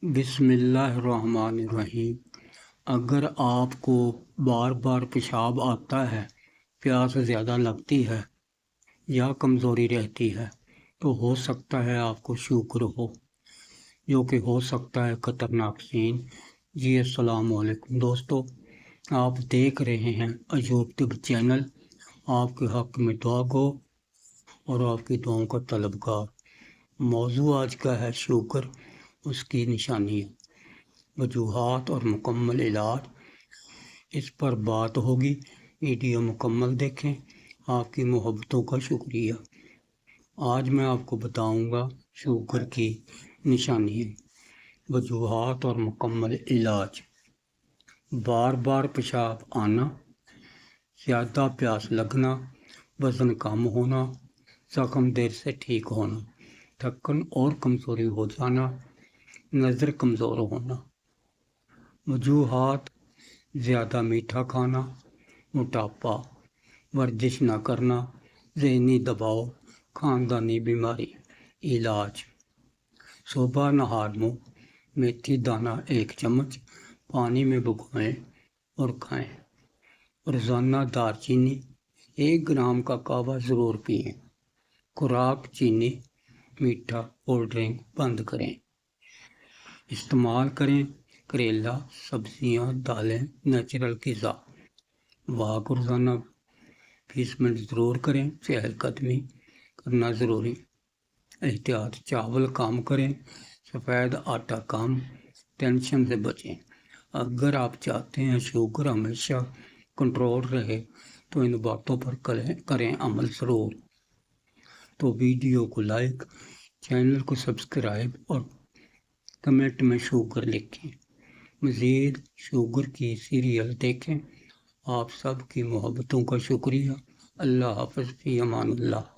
بسم اللہ الرحمن الرحیم۔ اگر آپ کو بار بار پیشاب آتا ہے، پیاس زیادہ لگتی ہے یا کمزوری رہتی ہے تو ہو سکتا ہے آپ کو شوگر ہو، جو کہ ہو سکتا ہے خطرناک سین۔ جی السلام علیکم دوستو، آپ دیکھ رہے ہیں ایوب طب چینل۔ آپ کے حق میں دعا گو اور آپ کی دعاؤں کا طلبگار۔ موضوع آج کا ہے شوگر، اس کی نشانیاں، وجوہات اور مکمل علاج۔ اس پر بات ہوگی، ویڈیو مکمل دیکھیں۔ آپ کی محبتوں کا شکریہ۔ آج میں آپ کو بتاؤں گا شوگر کی نشانیاں، وجوہات اور مکمل علاج۔ بار بار پیشاب آنا، زیادہ پیاس لگنا، وزن کم ہونا، زخم دیر سے ٹھیک ہونا، تھکن اور کمزوری ہو جانا، نظر کمزور ہونا۔ وجوہات: زیادہ میٹھا کھانا، موٹاپا، ورزش نہ کرنا، ذہنی دباؤ، خاندانی بیماری۔ علاج: صبح نہار منہ میتھی دانہ 1 چمچ پانی میں بھگوئیں اور کھائیں۔ روزانہ دار چینی 1 گرام کا قہوہ ضرور پئیں۔ خوراک: چینی، میٹھا، کولڈ ڈرنک بند کریں۔ استعمال کریں: کریلا، سبزیاں، دالیں، نیچرل غذا۔ واک روزانہ 20 منٹ ضرور کریں۔ چہل قدمی کرنا ضروری۔ احتیاط: چاول کم کریں، سفید آٹا کم، ٹینشن سے بچیں۔ اگر آپ چاہتے ہیں شوگر ہمیشہ کنٹرول رہے تو ان باتوں پر کریں عمل ضرور۔ تو ویڈیو کو لائک، چینل کو سبسکرائب اور کمنٹ میں شوگر لکھیں۔ مزید شوگر کی سیریل دیکھیں۔ آپ سب کی محبتوں کا شکریہ۔ اللہ حافظ، فی امان اللہ۔